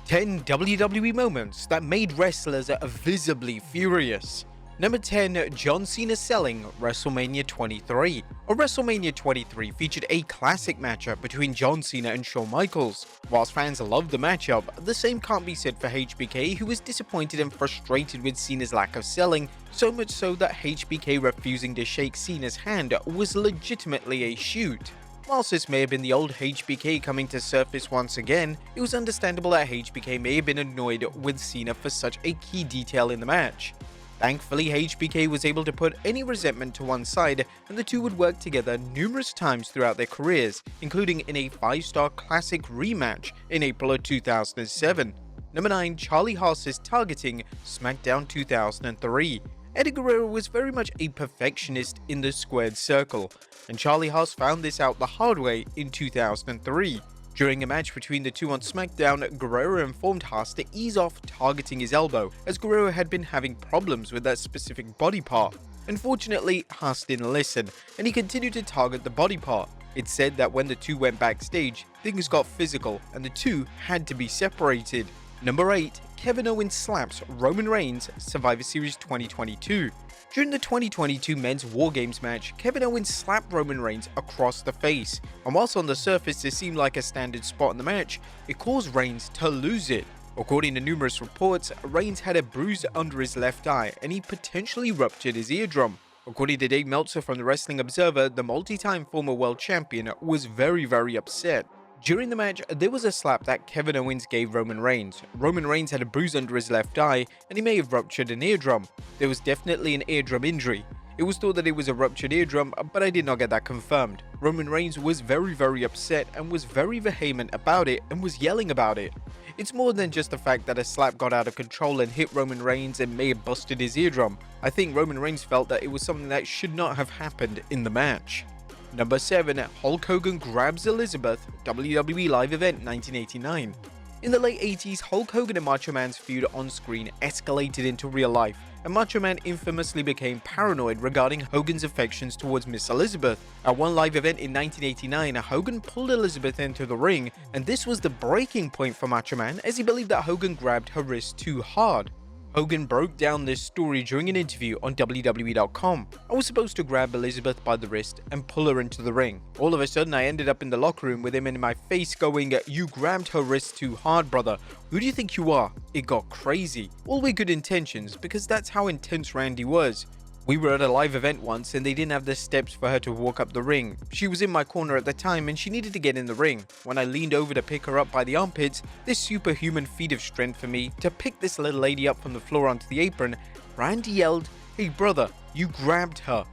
10 WWE moments that made wrestlers visibly furious. Number 10. John Cena selling WrestleMania 23. WrestleMania 23 featured a classic matchup between John Cena and Shawn Michaels. Whilst fans loved the matchup, the same can't be said for HBK, who was disappointed and frustrated with Cena's lack of selling, so much so that HBK refusing to shake Cena's hand was legitimately a shoot. Whilst this may have been the old HBK coming to surface once again, it was understandable that HBK may have been annoyed with Cena for such a key detail in the match. Thankfully, HBK was able to put any resentment to one side, and the two would work together numerous times throughout their careers, including in a 5-star classic rematch in April of 2007. Number 9. Charlie Haas's targeting Smackdown 2003. Eddie Guerrero was very much a perfectionist in the squared circle, and Charlie Haas found this out the hard way in 2003. During a match between the two on SmackDown, Guerrero informed Haas to ease off targeting his elbow, as Guerrero had been having problems with that specific body part. Unfortunately, Haas didn't listen, and he continued to target the body part. It's said that when the two went backstage, things got physical, and the two had to be separated. Number 8. Kevin Owens slaps Roman Reigns Survivor Series 2022. During the 2022 Men's War Games match, Kevin Owens slapped Roman Reigns across the face, and whilst on the surface this seemed like a standard spot in the match, it caused Reigns to lose it. According to numerous reports, Reigns had a bruise under his left eye, and he potentially ruptured his eardrum. According to Dave Meltzer from the Wrestling Observer, the multi-time former world champion was very upset. During the match, there was a slap that Kevin Owens gave Roman Reigns. Roman Reigns had a bruise under his left eye, and he may have ruptured an eardrum. There was definitely an eardrum injury. It was thought that it was a ruptured eardrum, but I did not get that confirmed. Roman Reigns was very upset and was very vehement about it and was yelling about it. It's more than just the fact that a slap got out of control and hit Roman Reigns and may have busted his eardrum. I think Roman Reigns felt that it was something that should not have happened in the match. Number 7. Hulk Hogan grabs Elizabeth, WWE live event 1989. In the late 80s, Hulk Hogan and Macho Man's feud on screen escalated into real life, and Macho Man infamously became paranoid regarding Hogan's affections towards Miss Elizabeth. At one live event in 1989, Hogan pulled Elizabeth into the ring, and this was the breaking point for Macho Man, as he believed that Hogan grabbed her wrist too hard. Hogan broke down this story during an interview on WWE.com. I was supposed to grab Elizabeth by the wrist and pull her into the ring. All of a sudden, I ended up in the locker room with him in my face going, "You grabbed her wrist too hard, brother. Who do you think you are?" It got crazy. All with good intentions, because that's how intense Randy was. We were at a live event once and they didn't have the steps for her to walk up the ring. She was in my corner at the time and she needed to get in the ring. When I leaned over to pick her up by the armpits, this superhuman feat of strength for me to pick this little lady up from the floor onto the apron, Randy yelled, "Hey brother, you grabbed her."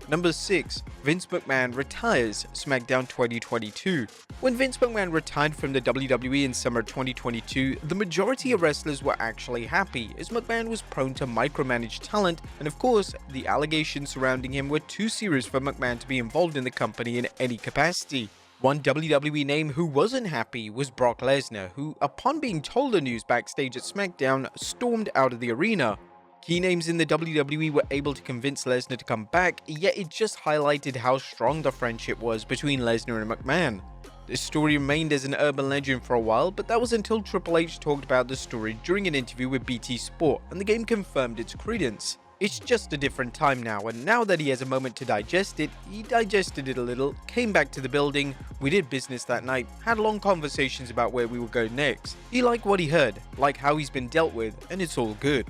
Number 6. Vince McMahon retires Smackdown 2022. When Vince McMahon retired from the WWE in summer 2022, the majority of wrestlers were actually happy, as McMahon was prone to micromanage talent, and of course, the allegations surrounding him were too serious for McMahon to be involved in the company in any capacity. One WWE name who wasn't happy was Brock Lesnar, who, upon being told the news backstage at SmackDown, stormed out of the arena. Key names in the WWE were able to convince Lesnar to come back, yet it just highlighted how strong the friendship was between Lesnar and McMahon. This story remained as an urban legend for a while, but that was until Triple H talked about the story during an interview with BT Sport, and the game confirmed its credence. It's just a different time now, and now that he has a moment to digest it, he digested it a little, came back to the building, we did business that night, had long conversations about where we would go next. He liked what he heard, like how he's been dealt with, and it's all good.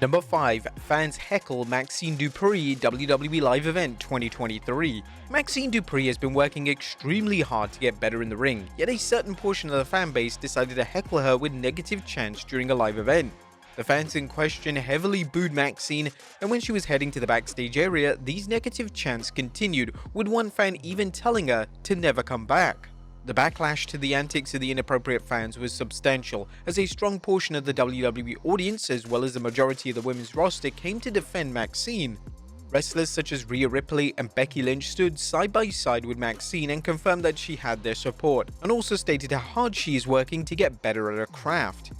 Number 5. Fans heckle Maxine Dupree WWE Live Event 2023. Maxine Dupree has been working extremely hard to get better in the ring, yet a certain portion of the fan base decided to heckle her with negative chants during a live event. The fans in question heavily booed Maxine, and when she was heading to the backstage area, these negative chants continued, with one fan even telling her to never come back. The backlash to the antics of the inappropriate fans was substantial, as a strong portion of the WWE audience, as well as the majority of the women's roster, came to defend Maxine. Wrestlers such as Rhea Ripley and Becky Lynch stood side by side with Maxine and confirmed that she had their support, and also stated how hard she is working to get better at her craft.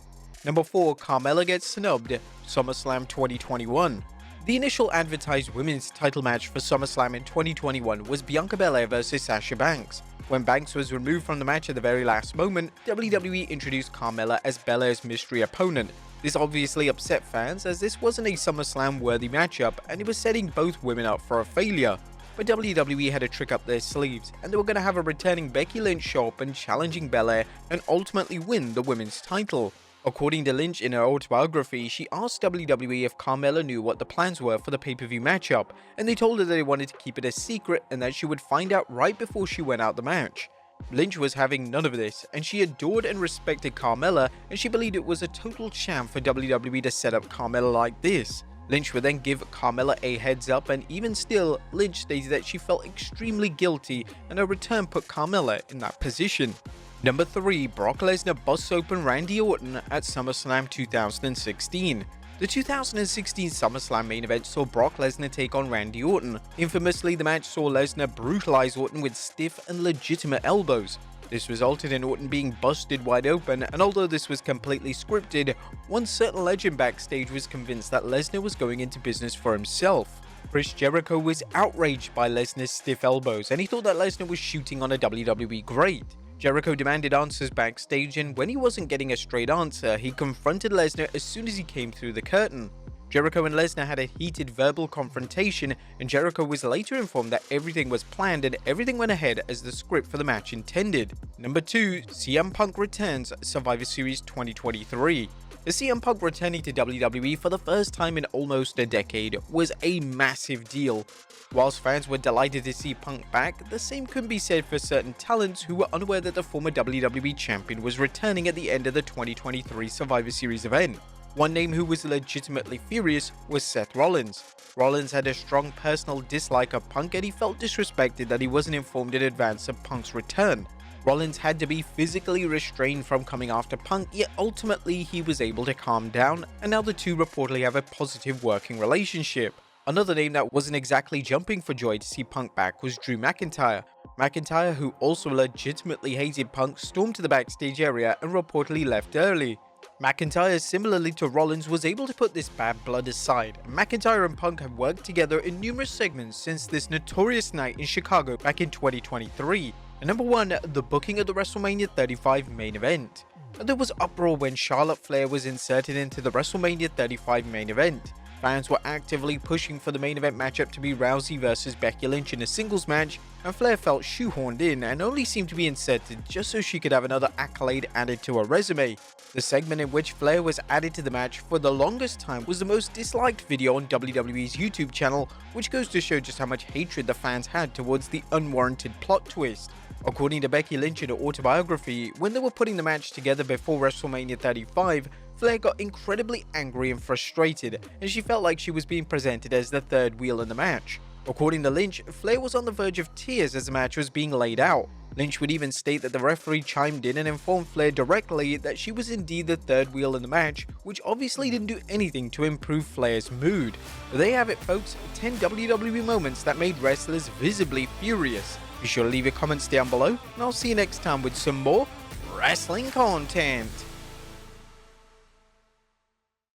Number 4. Carmella gets snubbed SummerSlam 2021. The initial advertised women's title match for SummerSlam in 2021 was Bianca Belair vs Sasha Banks. When Banks was removed from the match at the very last moment, WWE introduced Carmella as Belair's mystery opponent. This obviously upset fans, as this wasn't a SummerSlam-worthy matchup and it was setting both women up for a failure. But WWE had a trick up their sleeves, and they were going to have a returning Becky Lynch show up and challenging Belair and ultimately win the women's title. According to Lynch in her autobiography, she asked WWE if Carmella knew what the plans were for the pay-per-view matchup, and they told her that they wanted to keep it a secret and that she would find out right before she went out the match. Lynch was having none of this, and she adored and respected Carmella, and she believed it was a total sham for WWE to set up Carmella like this. Lynch would then give Carmella a heads up, and even still, Lynch stated that she felt extremely guilty, and her return put Carmella in that position. Number 3. Brock Lesnar busts open Randy Orton at SummerSlam 2016. The 2016 SummerSlam main event saw Brock Lesnar take on Randy Orton. Infamously, the match saw Lesnar brutalize Orton with stiff and legitimate elbows. This resulted in Orton being busted wide open, and although this was completely scripted, one certain legend backstage was convinced that Lesnar was going into business for himself. Chris Jericho was outraged by Lesnar's stiff elbows, and he thought that Lesnar was shooting on a WWE great. Jericho demanded answers backstage, and when he wasn't getting a straight answer, he confronted Lesnar as soon as he came through the curtain. Jericho and Lesnar had a heated verbal confrontation, and Jericho was later informed that everything was planned and everything went ahead as the script for the match intended. Number 2. CM Punk returns Survivor Series 2023. The CM Punk returning to WWE for the first time in almost a decade was a massive deal. Whilst fans were delighted to see Punk back, the same couldn't be said for certain talents who were unaware that the former WWE champion was returning at the end of the 2023 Survivor Series event. One name who was legitimately furious was Seth Rollins. Rollins had a strong personal dislike of Punk, and he felt disrespected that he wasn't informed in advance of Punk's return. Rollins had to be physically restrained from coming after Punk, yet ultimately he was able to calm down, and now the two reportedly have a positive working relationship. Another name that wasn't exactly jumping for joy to see Punk back was Drew McIntyre. McIntyre, who also legitimately hated Punk, stormed to the backstage area and reportedly left early. McIntyre, similarly to Rollins, was able to put this bad blood aside. McIntyre and Punk have worked together in numerous segments since this notorious night in Chicago back in 2023. And number 1, the booking of the WrestleMania 35 main event. There was uproar when Charlotte Flair was inserted into the WrestleMania 35 main event. Fans were actively pushing for the main event matchup to be Rousey vs Becky Lynch in a singles match, and Flair felt shoehorned in and only seemed to be inserted just so she could have another accolade added to her resume. The segment in which Flair was added to the match for the longest time was the most disliked video on WWE's YouTube channel, which goes to show just how much hatred the fans had towards the unwarranted plot twist. According to Becky Lynch in her autobiography, when they were putting the match together before WrestleMania 35, Flair got incredibly angry and frustrated, and she felt like she was being presented as the third wheel in the match. According to Lynch, Flair was on the verge of tears as the match was being laid out. Lynch would even state that the referee chimed in and informed Flair directly that she was indeed the third wheel in the match, which obviously didn't do anything to improve Flair's mood. But there you have it, folks, 10 WWE moments that made wrestlers visibly furious. Be sure to leave your comments down below, and I'll see you next time with some more wrestling content.